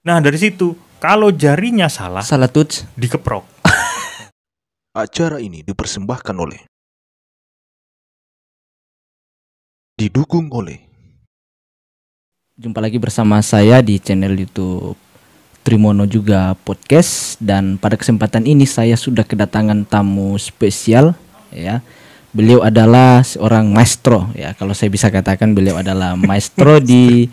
Nah dari situ kalau jarinya salah touch. dikeprok. Acara ini dipersembahkan oleh, didukung oleh, Jumpa lagi bersama saya di channel YouTube Trimono juga podcast, dan pada kesempatan ini saya sudah kedatangan tamu spesial ya. Beliau adalah seorang maestro ya, kalau saya bisa katakan beliau adalah maestro di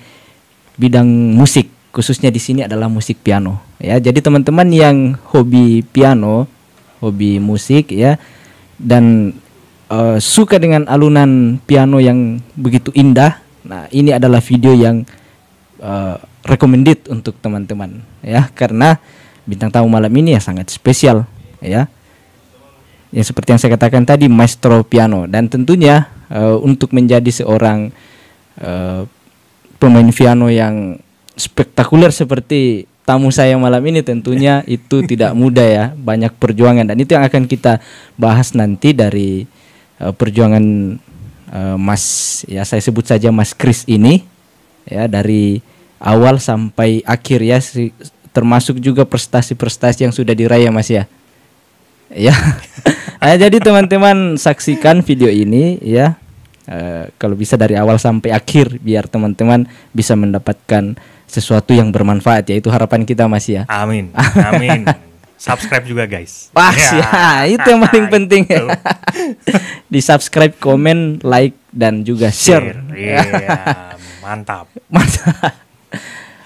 bidang musik, khususnya di sini adalah musik piano ya. Jadi teman-teman yang hobi piano, hobi musik ya, dan suka dengan alunan piano yang begitu indah, nah ini adalah video yang recommended untuk teman-teman ya, karena bintang tamu malam ini ya sangat spesial ya. Yang seperti yang saya katakan tadi, maestro piano, dan tentunya untuk menjadi seorang pemain piano yang spektakuler seperti tamu saya malam ini tentunya itu tidak mudah ya, banyak perjuangan, dan itu yang akan kita bahas nanti dari perjuangan Mas, ya saya sebut saja Mas Chris ini ya, dari awal sampai akhir ya, termasuk juga prestasi-prestasi yang sudah diraih Mas ya. Ya. Nah, jadi teman-teman saksikan video ini ya. Kalau bisa dari awal sampai akhir biar teman-teman bisa mendapatkan sesuatu yang bermanfaat, yaitu harapan kita Mas ya. Amin. Amin. Subscribe juga guys. Wah ya, itu yang paling penting ya. Di subscribe, komen, like, dan juga share. Iya, mantap.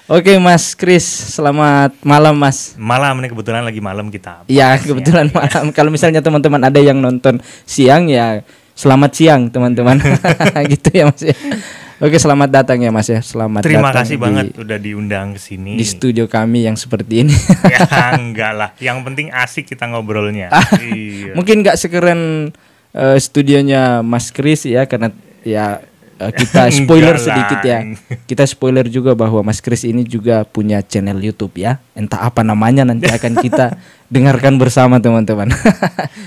Oke Mas Chris, selamat malam Mas. Malam ini kebetulan lagi malam kita. Ya kebetulan malam. Kalau misalnya teman-teman ada yang nonton siang ya, selamat siang teman-teman. Gitu ya Mas ya. Oke, selamat datang ya Mas ya. Selamat Terima datang kasih banget udah diundang ke sini. di studio kami yang seperti ini. Ya enggak lah, yang penting asik kita ngobrolnya. Iya. Mungkin nggak sekeren studionya Mas Chris ya, karena ya kita spoiler Enggak sedikit lah. ya. Kita spoiler juga bahwa Mas Chris ini juga punya channel YouTube ya. Entah apa namanya, nanti akan kita dengarkan bersama teman-teman.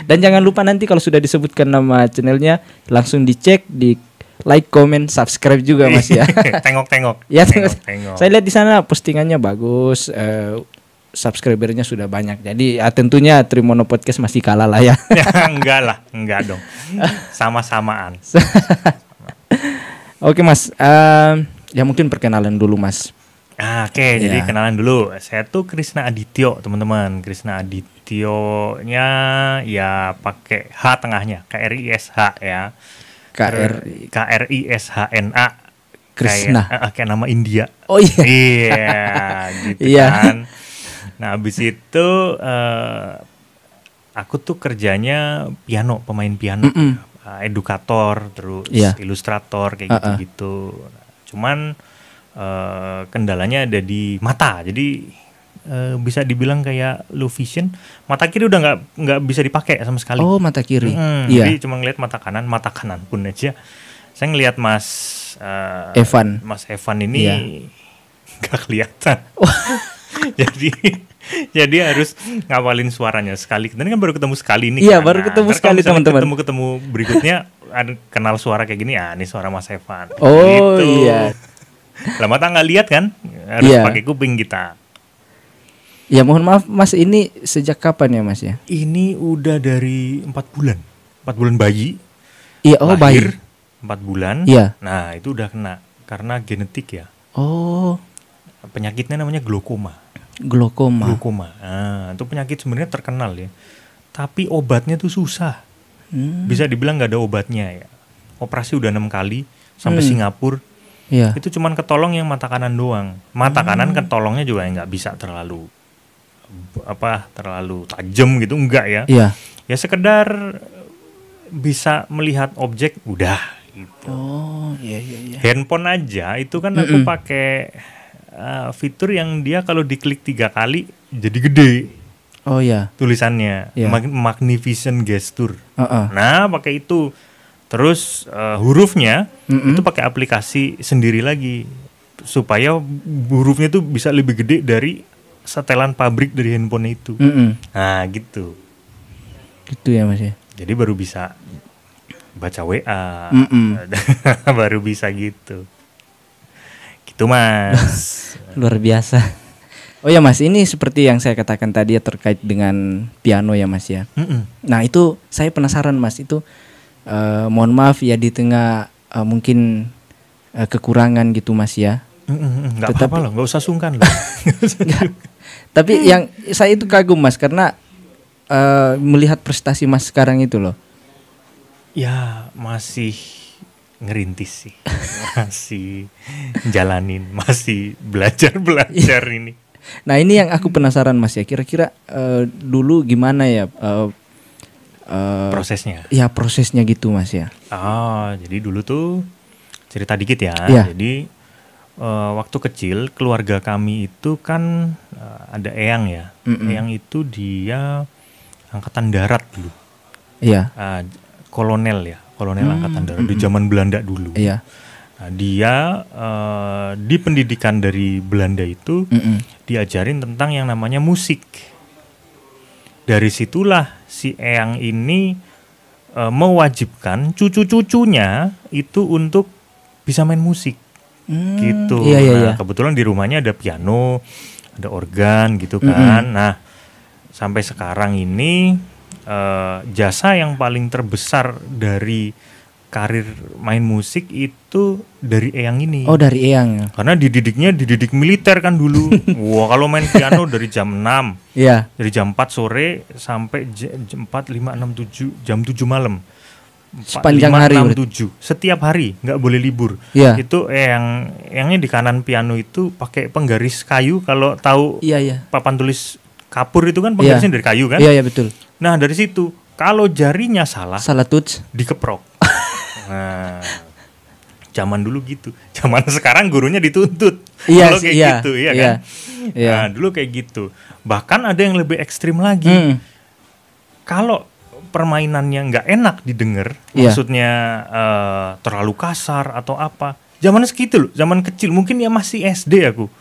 Dan jangan lupa nanti kalau sudah disebutkan nama channelnya, langsung dicek, di like, comment, subscribe juga Mas ya. Tengok-tengok. Ya, Tengok-tengok. saya lihat di sana postingannya bagus, subscribernya sudah banyak. Jadi tentunya Trimono Podcast masih kalah lah ya. Ya, enggak dong. Sama-samaan. Oke Mas, ya mungkin perkenalan dulu Mas. Oke, jadi Ya. kenalan dulu. Saya tuh Krisna Adityo, teman-teman. Krisna Adityo-nya ya pakai H tengahnya, KRISH ya. KRISHNA. Krisna. Kayak nama India. Oh iya. Iya, gitu Iya. kan. Nah, habis itu aku tuh kerjanya piano, pemain piano. Edukator, terus Iya. ilustrator kayak gitu-gitu. Nah, cuman kendalanya ada di mata. Jadi bisa dibilang kayak low vision. Mata kiri udah nggak bisa dipakai sama sekali. Oh, mata kiri. Iya. Jadi cuma ngeliat mata kanan pun aja. Saya ngeliat Mas Evan ini Iya. nggak kelihatan. Jadi harus ngawalin suaranya sekali. Dan kan baru ketemu sekali nih. Iya, kan. baru ketemu ntar kalau sekali, misalnya teman-teman. Ketemu berikutnya kenal suara kayak gini, ini suara Mas Evan. Oh Gitu. iya. Lah mata nggak lihat kan? Harus Iya. pakai kuping kita. Ya mohon maaf Mas, ini sejak kapan ya Mas ya? Ini udah dari 4 bulan. 4 bulan bayi. Iya, oh lahir, bayi. 4 bulan. Iya. Nah, itu udah kena karena genetik ya. Oh, Penyakitnya namanya glaukoma. glaukoma. Nah, itu penyakit sebenarnya terkenal ya. Tapi obatnya tuh susah. Bisa dibilang nggak ada obatnya ya. Operasi udah 6 kali sampai Singapura. Iya. Itu cuman ketolong yang mata kanan doang. Mata kanan ketolongnya juga nggak bisa terlalu tajam gitu, enggak ya. Iya. Ya sekedar bisa melihat objek udah gitu. Oh, iya. Handphone aja itu kan aku pakai fitur yang dia kalau diklik 3 kali jadi gede Oh iya. tulisannya. Iya. Magnificent gesture. Heeh. Nah, pakai itu. Terus hurufnya itu pakai aplikasi sendiri lagi supaya hurufnya tuh bisa lebih gede dari setelan pabrik dari handphone itu. Nah, gitu. Gitu ya Mas ya. Jadi baru bisa baca WA. Baru bisa gitu. Gitu, Mas. Luar biasa. Oh ya Mas, ini seperti yang saya katakan tadi ya terkait dengan piano ya Mas ya. Nah itu saya penasaran Mas, itu mohon maaf ya di tengah mungkin kekurangan gitu Mas ya. Nggak apa-apa loh, nggak usah sungkan loh. Tapi yang saya itu kagum Mas karena melihat prestasi Mas sekarang itu loh. Ya masih ngerintis sih, masih jalanin, masih belajar ini. Nah ini yang aku penasaran Mas ya, kira-kira dulu gimana ya prosesnya? Ya prosesnya gitu Mas ya. Jadi dulu tuh cerita dikit ya. Iya. Jadi waktu kecil keluarga kami itu kan ada eyang ya. Eyang itu dia angkatan darat dulu. Iya. Kolonel angkatan darat di zaman Belanda dulu. Iya. Nah, dia di pendidikan dari Belanda itu diajarin tentang yang namanya musik. Dari situlah si eyang ini mewajibkan cucu-cucunya itu untuk bisa main musik. Gitu. Iya. Nah, kebetulan di rumahnya ada piano, ada organ gitu kan. Nah, sampai sekarang ini jasa yang paling terbesar dari karir main musik itu dari eyang ini. Oh dari eyang. Karena dididik militer kan dulu. Wah kalau main piano dari jam 6. Iya. Dari jam 4 sore sampai jam 4, 5, 6, 7, jam 7 malam. 4, Sepanjang 5, hari. 6, 7. Setiap hari, nggak boleh libur. Iya. Itu eyangnya di kanan piano itu pakai penggaris kayu. Kalau tahu Iya. papan tulis kapur itu kan penggarisnya dari kayu kan? Iya betul. Nah dari situ, kalau jarinya salah touch. dikeprok. Nah, zaman dulu gitu. Zaman sekarang gurunya dituntut. Iya, Kalau kayak iya, gitu, iya iya, kan? iya. Nah, dulu kayak gitu. Bahkan ada yang lebih ekstrim lagi. Kalau permainannya nggak enak didengar, Iya. maksudnya terlalu kasar atau apa. Zaman segitu loh, zaman kecil. Mungkin ya masih SD aku.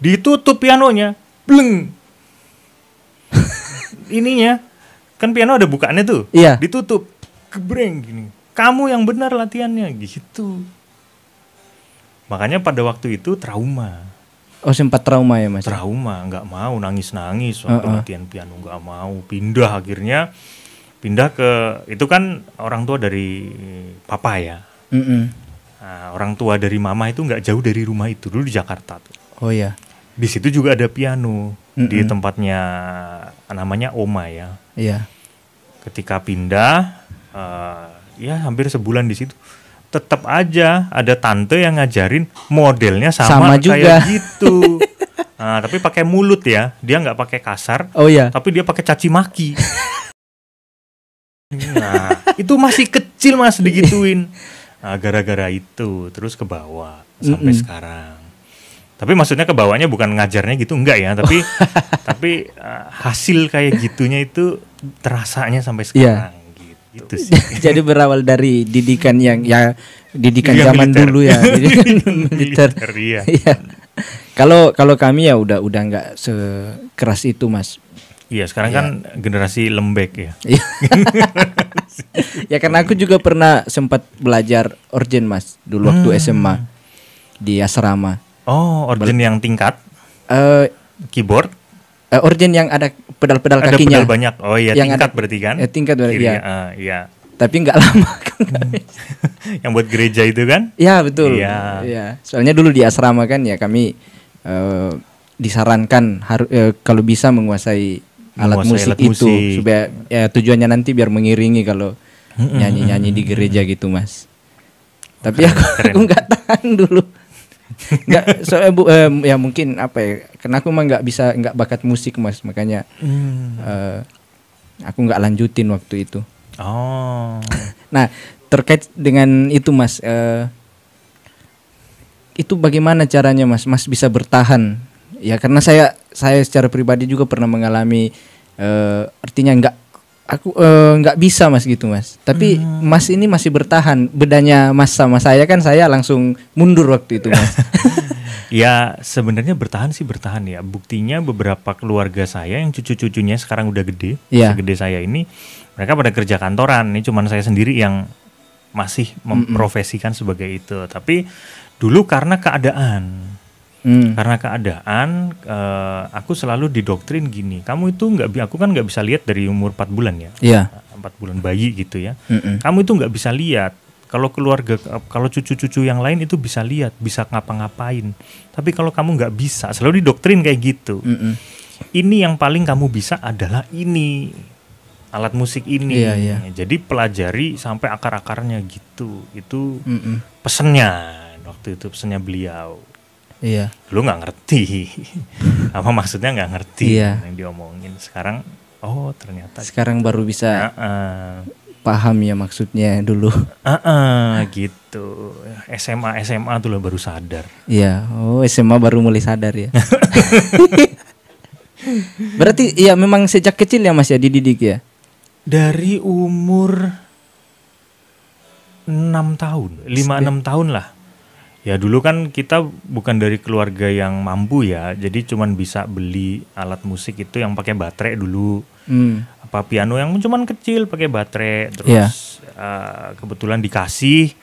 Ditutup pianonya, bleng. Ininya, kan piano ada bukaannya tuh. Iya. Ditutup, gebreng gini. Kamu yang benar latihannya gitu. Makanya pada waktu itu trauma. Oh sempat trauma ya Mas. Trauma, nggak mau nangis waktu latihan piano, nggak mau pindah akhirnya ke itu kan orang tua dari papa ya. Nah, orang tua dari mama itu nggak jauh dari rumah itu dulu di Jakarta tuh. Oh ya. Di situ juga ada piano di tempatnya namanya Oma ya. Iya. Ketika pindah. Ya hampir sebulan di situ tetap aja ada tante yang ngajarin modelnya sama juga kayak gitu. Nah, tapi pakai mulut ya, dia nggak pakai kasar. Oh iya. Tapi dia pakai caci maki. Nah itu masih kecil Mas digituin. Nah, gara-gara itu terus ke bawah sampai sekarang. Tapi maksudnya ke bawahnya bukan ngajarnya gitu enggak ya, tapi hasil kayak gitunya itu terasanya sampai sekarang. Iya. Gitu sih. Jadi berawal dari didikan yang ya didikan zaman militer. dulu ya, didikan militer. Iya. Iya. Kalau kami ya udah nggak sekeras itu Mas. Iya sekarang kan generasi lembek ya. Iya. Ya karena aku juga pernah sempat belajar organ Mas dulu waktu SMA di asrama. Oh organ yang tingkat, keyboard. Organ yang ada pedal-pedal Ada kakinya. pedal banyak. Oh iya Yang tingkat ada- berarti kan? tingkat berarti Kiri, ya. Iya. Tapi nggak lama. Yang buat gereja itu kan? Ya betul. Iya. Iya. Soalnya dulu di asrama kan ya kami disarankan kalau bisa menguasai alat musik itu supaya ya tujuannya nanti biar mengiringi kalau nyanyi-nyanyi di gereja gitu Mas. Tapi aku nggak tahan dulu. Nggak soalnya ya mungkin apa ya? Karena aku mah nggak bakat musik Mas, makanya aku nggak lanjutin waktu itu. Oh. Nah terkait dengan itu Mas, itu bagaimana caranya Mas bisa bertahan? Ya karena saya secara pribadi juga pernah mengalami artinya nggak bisa Mas gitu Mas. Tapi Mas ini masih bertahan. Bedanya Mas sama saya kan saya langsung mundur waktu itu Mas. Ya sebenarnya bertahan ya. Buktinya beberapa keluarga saya yang cucu-cucunya sekarang udah gede, segede saya ini, mereka pada kerja kantoran. Ini cuman saya sendiri yang masih memprofesikan sebagai itu. Tapi dulu karena keadaan, Karena keadaan aku selalu didoktrin gini, kamu itu aku kan nggak bisa lihat dari umur 4 bulan ya. Iya. 4 bulan bayi gitu ya. Kamu itu nggak bisa lihat. Kalau keluarga, kalau cucu-cucu yang lain itu bisa lihat, bisa ngapa-ngapain. Tapi kalau kamu nggak bisa, selalu didoktrin kayak gitu. Ini yang paling kamu bisa adalah ini, alat musik ini. Iya. Jadi pelajari sampai akar-akarnya gitu. Itu pesennya waktu itu, pesennya beliau. Iya. Dulu nggak ngerti, apa maksudnya nggak ngerti yang diomongin. Sekarang, oh ternyata. Sekarang baru bisa. Paham ya maksudnya dulu. Gitu. SMA tuh lah baru sadar. Iya. Oh, SMA baru mulai sadar ya. Berarti ya memang sejak kecil ya Mas ya dididik ya. Dari umur 6 tahun, 5-6 tahun lah. Ya dulu kan kita bukan dari keluarga yang mampu ya, jadi cuman bisa beli alat musik itu yang pakai baterai dulu. Apa piano yang cuman kecil pakai baterai, terus kebetulan dikasih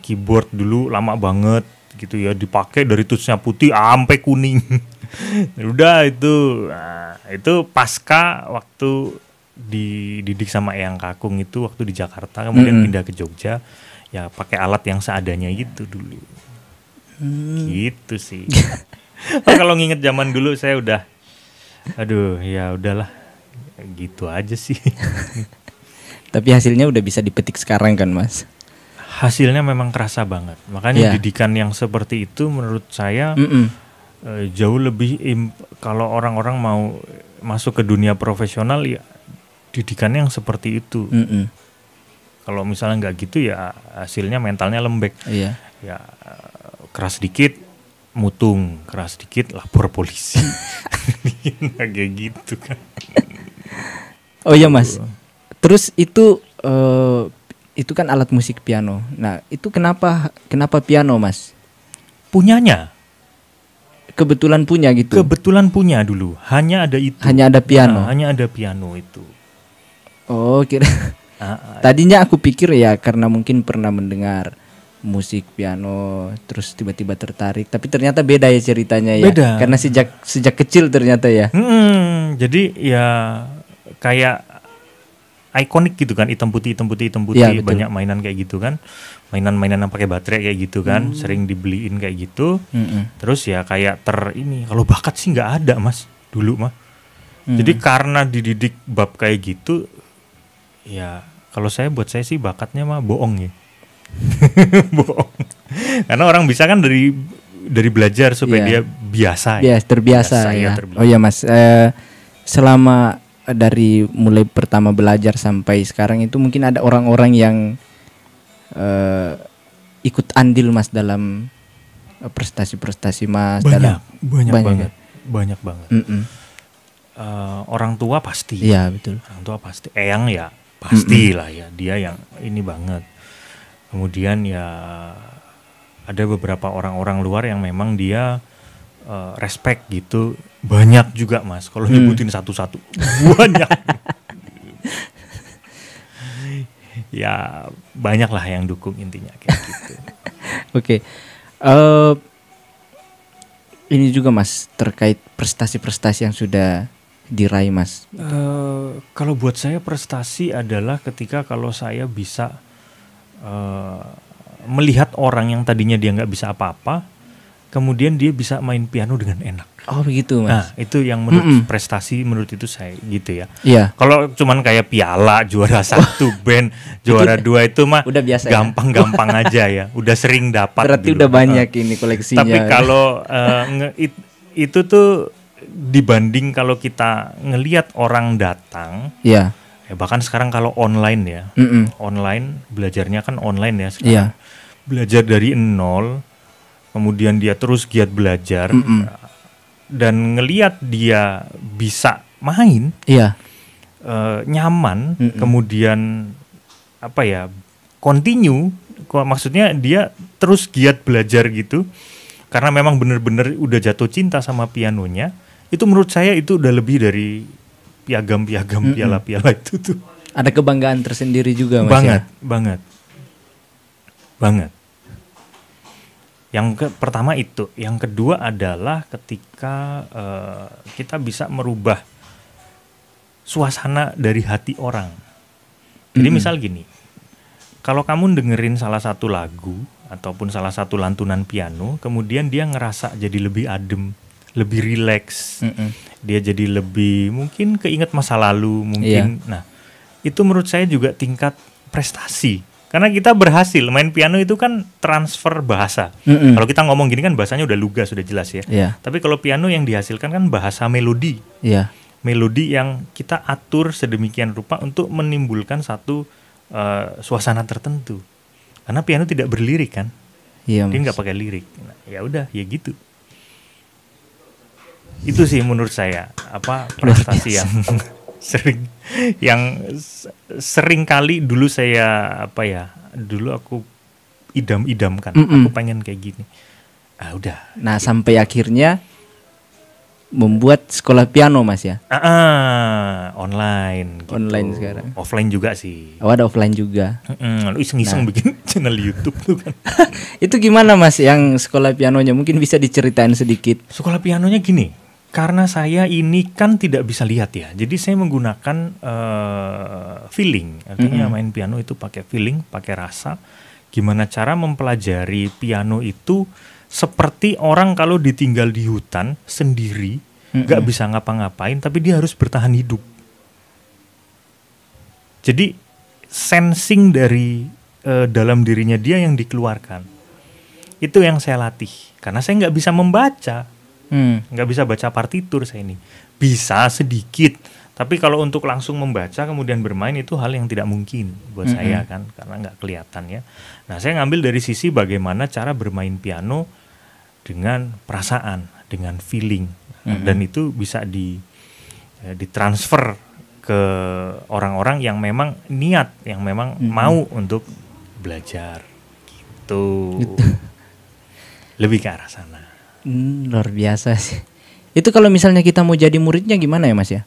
keyboard dulu lama banget gitu ya, dipakai dari tutsnya putih sampai kuning. Udah itu pasca waktu dididik sama Eyang Kakung itu waktu di Jakarta, kemudian pindah ke Jogja. Ya pakai alat yang seadanya gitu dulu. Gitu sih. Kalau nginget zaman dulu saya udah, aduh ya udahlah, gitu aja sih. Tapi hasilnya udah bisa dipetik sekarang kan Mas? Hasilnya memang kerasa banget. Makanya didikan yang seperti itu menurut saya jauh lebih kalau orang-orang mau masuk ke dunia profesional ya didikan yang seperti itu. Kalau misalnya nggak gitu ya hasilnya mentalnya lembek. Iya. Ya keras dikit mutung, keras dikit lapor polisi. Kayak gitu kan. Oh iya Mas. Terus itu kan alat musik piano. Nah, itu kenapa piano Mas? Punyanya. Kebetulan punya gitu. Kebetulan punya dulu. Hanya ada itu. Hanya ada piano. Hanya ada piano itu. Oh, kira. Tadinya aku pikir ya karena mungkin pernah mendengar musik piano terus tiba-tiba tertarik, tapi ternyata beda ya ceritanya ya. Beda. Karena sejak kecil ternyata ya. Jadi ya kayak ikonik gitu kan, hitam putih ya, banyak mainan kayak gitu kan. Mainan-mainan yang pakai baterai kayak gitu kan, sering dibeliin kayak gitu. Terus ya kayak kalau bakat sih nggak ada Mas dulu mah. Jadi karena dididik bab kayak gitu ya, kalau buat saya sih bakatnya mah bohong ya. Bohong. Karena orang bisa kan dari belajar supaya dia biasa ya. Terbiasa ya. Oh ya Mas, selama dari mulai pertama belajar sampai sekarang itu mungkin ada orang-orang yang ikut andil Mas dalam prestasi-prestasi Mas. Banyak banget. Orang tua pasti. Iya betul. Orang tua pasti. Eyang ya pastilah ya, dia yang ini banget. Kemudian ya ada beberapa orang-orang luar yang memang dia respect gitu, banyak juga Mas. Kalau nyebutin satu-satu banyak. Ya banyak lah yang dukung intinya kayak gitu. Oke. Ini juga Mas terkait prestasi-prestasi yang sudah diraih Mas. Kalau buat saya prestasi adalah ketika kalau saya bisa melihat orang yang tadinya dia nggak bisa apa-apa, kemudian dia bisa main piano dengan enak. Oh begitu Mas. Nah itu yang menurut prestasi menurut itu saya gitu ya. Iya. Kalau cuman kayak piala juara 1 band, juara 2 itu mah udah biasa gampang-gampang aja ya. Udah sering dapat. Berarti gitu. Udah banyak ini koleksinya. Tapi kalau itu tuh dibanding kalau kita ngelihat orang datang, ya bahkan sekarang kalau online ya, online belajarnya kan online ya sekarang, belajar dari nol, kemudian dia terus giat belajar, dan ngelihat dia bisa main, nyaman, kemudian apa ya, continue, maksudnya dia terus giat belajar gitu, karena memang benar-benar udah jatuh cinta sama pianonya. Itu menurut saya itu udah lebih dari piagam-piagam piala-piala itu tuh. Ada kebanggaan tersendiri juga Mas. Banget. Pertama itu, yang kedua adalah ketika kita bisa merubah suasana dari hati orang. Jadi misal gini, kalau kamu dengerin salah satu lagu ataupun salah satu lantunan piano, kemudian dia ngerasa jadi lebih adem, lebih rileks, dia jadi lebih mungkin keinget masa lalu mungkin. Nah, itu menurut saya juga tingkat prestasi. Karena kita berhasil main piano itu kan transfer bahasa. Kalau kita ngomong gini kan bahasanya udah lugas, sudah jelas ya. Tapi kalau piano yang dihasilkan kan bahasa melodi. Melodi yang kita atur sedemikian rupa untuk menimbulkan satu suasana tertentu. Karena piano tidak berlirik kan. Dia nggak pakai lirik. Nah, ya udah, ya gitu. Itu sih menurut saya prestasi yang sering kali dulu saya dulu aku idam-idamkan. Aku pengen kayak gini. Udah. Nah, sampai akhirnya membuat sekolah piano, Mas ya. Online gitu. Online sekarang. Offline juga sih. Ada offline juga. Lalu iseng-iseng bikin channel YouTube tuh kan. Itu gimana, Mas, yang sekolah pianonya? Mungkin bisa diceritain sedikit. Sekolah pianonya gini. Karena saya ini kan tidak bisa lihat ya, jadi saya menggunakan feeling. Artinya main piano itu pakai feeling, pakai rasa. Gimana cara mempelajari piano itu seperti orang kalau ditinggal di hutan sendiri, gak bisa ngapa-ngapain, tapi dia harus bertahan hidup. Jadi sensing dari dalam dirinya dia yang dikeluarkan. Itu yang saya latih, karena saya gak bisa membaca. Nggak bisa baca partitur saya ini. Bisa sedikit, tapi kalau untuk langsung membaca kemudian bermain itu hal yang tidak mungkin buat saya kan, karena nggak kelihatan ya. Nah, saya ngambil dari sisi bagaimana cara bermain piano dengan perasaan, dengan feeling, dan itu bisa ditransfer ke orang-orang yang memang niat, yang memang mau untuk belajar gitu. Lebih ke arah sana. Luar biasa sih. Itu kalau misalnya kita mau jadi muridnya gimana ya, Mas ya?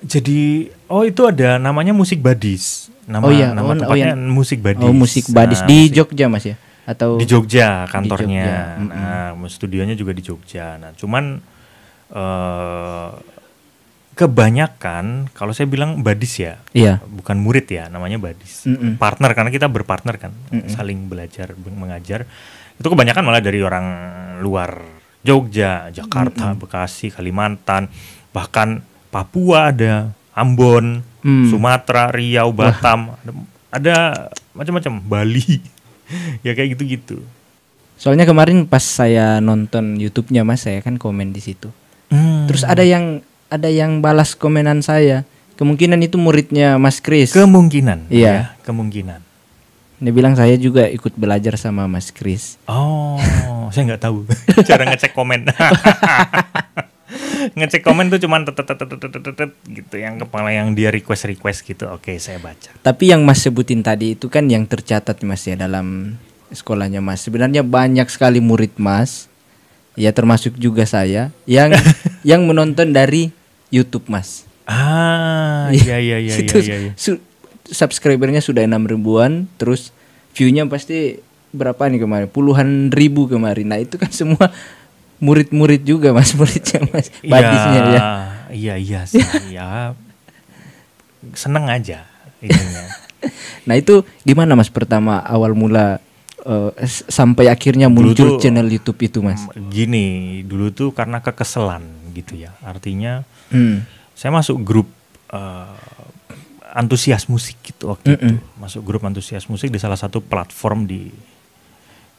Jadi itu ada namanya Musik Badis. Nama tempatnya Musik Badis. Musik Badis di Jogja, Mas ya? Atau di Jogja kantornya. Di Jogja. Nah, studionya juga di Jogja. Nah, cuman kebanyakan kalau saya bilang Badis ya, bukan murid ya, namanya Badis. Partner, karena kita berpartner kan, saling belajar mengajar. Itu kebanyakan malah dari orang luar. Jogja, Jakarta, Bekasi, Kalimantan, bahkan Papua ada, Ambon, Sumatera, Riau, Batam, ada macam-macam, Bali, ya kayak gitu-gitu. Soalnya kemarin pas saya nonton YouTube-nya, Mas, saya kan komen di situ. Terus ada yang balas komenan saya. Kemungkinan itu muridnya Mas Kris. Kemungkinan. Iya, kemungkinan. Dia bilang saya juga ikut belajar sama Mas Kris. Oh, saya nggak tahu cara ngecek komen. Ngecek komen tuh cuman gitu, yang kepala yang dia request gitu. Oke, saya baca. Tapi yang Mas sebutin tadi itu kan yang tercatat, Mas ya, dalam sekolahnya Mas. Sebenarnya banyak sekali murid Mas, ya termasuk juga saya yang yang menonton dari YouTube, Mas. Iya. Subscribernya sudah 6 ribuan, terus view-nya pasti berapa nih kemarin? Puluhan ribu kemarin. Nah, itu kan semua murid-murid juga, Mas, muridnya Mas Badisnya ya. Iya sih. Ya. Seneng aja ininya. Nah, itu gimana, Mas, pertama awal mula sampai akhirnya muncul channel YouTube itu, Mas? Gini, dulu tuh karena kekeselan gitu ya. Artinya saya masuk grup antusias musik gitu waktu itu. Masuk grup antusias musik di salah satu platform di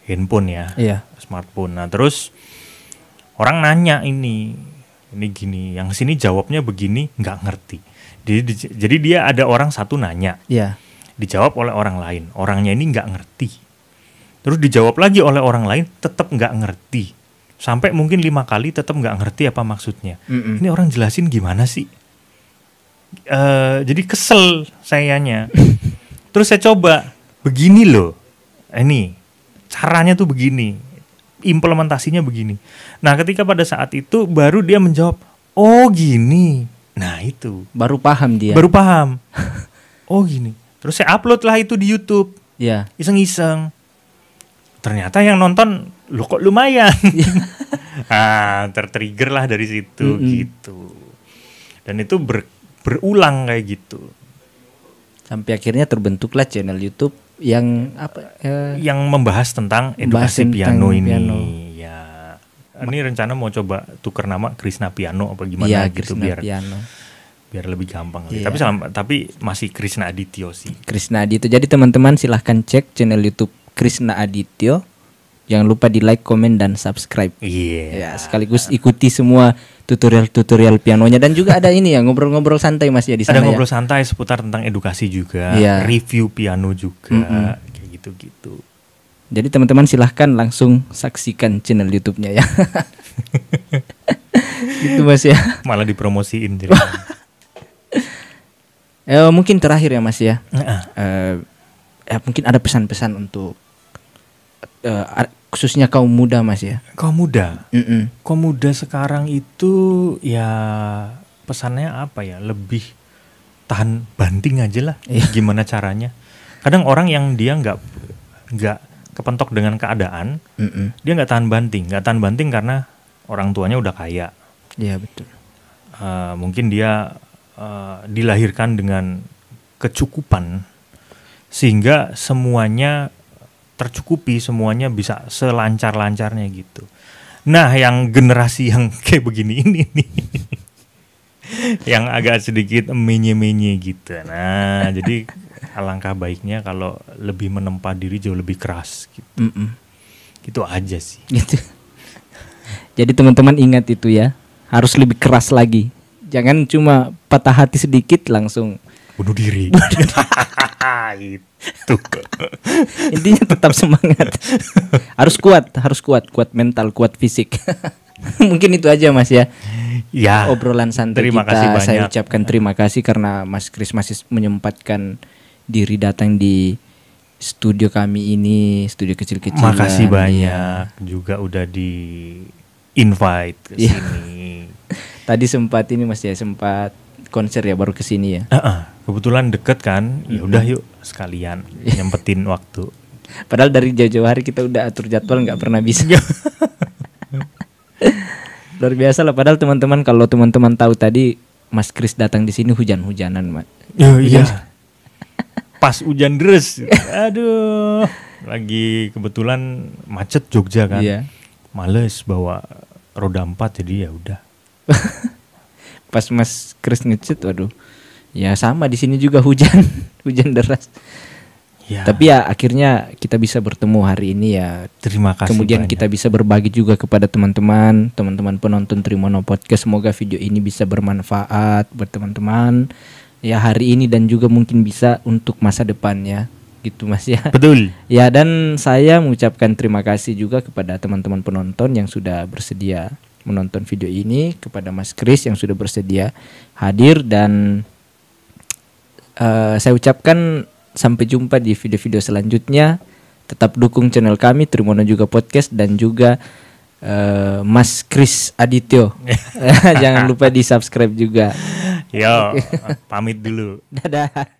handphone ya, smartphone. Nah, terus orang nanya ini gini, yang sini jawabnya begini, nggak ngerti. Jadi dia ada orang satu nanya, dijawab oleh orang lain, orangnya ini nggak ngerti. Terus dijawab lagi oleh orang lain, tetap nggak ngerti. Sampai mungkin 5 kali tetap nggak ngerti apa maksudnya. Ini orang jelasin gimana sih? Jadi kesel sayanya. Terus saya coba, begini loh, ini caranya tuh begini, implementasinya begini. Nah, ketika pada saat itu baru dia menjawab, oh gini. Nah, itu baru paham dia. Oh gini. Terus saya upload lah itu di YouTube. Iseng-iseng. Ternyata yang nonton Loh kok lumayan. Tertrigger lah dari situ gitu. Dan itu berulang kayak gitu. Sampai akhirnya terbentuklah channel YouTube yang yang membahas tentang edukasi piano ini. Ya. Ini rencana mau coba tuker nama Krishna Piano apa gimana gitu biar Piano. Biar lebih gampang. Iya. Tapi masih Krishna Adityo sih. Krishna Adityo. Jadi teman-teman silahkan cek channel YouTube Krishna Adityo. Jangan lupa di like, komen, dan subscribe. Iya. Ya, sekaligus ikuti semua tutorial pianonya. Dan juga ada ini ya, ngobrol-ngobrol santai Mas ya di sana. Ada ngobrol santai seputar tentang edukasi juga, review piano juga, kayak gitu-gitu. Jadi teman-teman silahkan langsung saksikan channel YouTube-nya ya. Gitu Mas ya. Malah dipromosiin. Mungkin terakhir ya Mas ya. Mungkin ada pesan-pesan untuk khususnya kaum muda Mas ya. Kaum muda. Kaum muda sekarang itu ya pesannya apa ya? Lebih tahan banting aja lah. Gimana caranya? Kadang orang yang dia nggak kepentok dengan keadaan, dia nggak tahan banting karena orang tuanya udah kaya. Iya betul. Mungkin dia dilahirkan dengan kecukupan sehingga semuanya tercukupi, semuanya bisa selancar-lancarnya gitu. Nah, yang generasi yang kayak begini ini nih, yang agak sedikit menye-menye gitu. Nah, jadi alangkah baiknya kalau lebih menempa diri jauh lebih keras gitu. Gitu aja sih. Gitu. Jadi teman-teman ingat itu ya, harus lebih keras lagi. Jangan cuma patah hati sedikit langsung bunuh diri. Itu. Intinya tetap semangat. Harus kuat mental, kuat fisik. Mungkin itu aja Mas ya. Ya. Obrolan santai Terima kita. Kasih banyak. Saya ucapkan terima kasih karena Mas Kris masih menyempatkan diri datang di studio kami ini, studio kecil-kecilan. Makasih banyak juga udah di invite ke sini. Tadi sempat ini Mas ya, sempat konser ya baru kesini ya. Kebetulan deket kan, ya udah yuk sekalian nyempetin waktu. Padahal dari jauh-jauh hari kita udah atur jadwal nggak pernah bisa. Luar biasa lah. Padahal teman-teman kalau teman-teman tahu tadi Mas Kris datang di sini hujan-hujanan Mas. Iya. Pas hujan deres. Aduh. Lagi kebetulan macet Jogja kan. Iya. Males bawa roda 4 jadi ya udah. Pas Mas Kris ngecet, waduh. Ya sama di sini juga hujan deras. Ya. Tapi ya akhirnya kita bisa bertemu hari ini ya. Terima kasih. Kemudian banyak. kita bisa berbagi juga kepada teman-teman penonton Trimono Podcast. Semoga video ini bisa bermanfaat buat teman-teman. Ya hari ini dan juga mungkin bisa untuk masa depan ya. Gitu Mas ya. Betul. Ya dan saya mengucapkan terima kasih juga kepada teman-teman penonton yang sudah bersedia menonton video ini, kepada Mas Kris yang sudah bersedia hadir, dan saya ucapkan sampai jumpa di video-video selanjutnya. Tetap dukung channel kami Trimono juga Podcast dan juga Mas Kris Adityo. Jangan lupa di subscribe juga. Yo, pamit dulu. Dadah.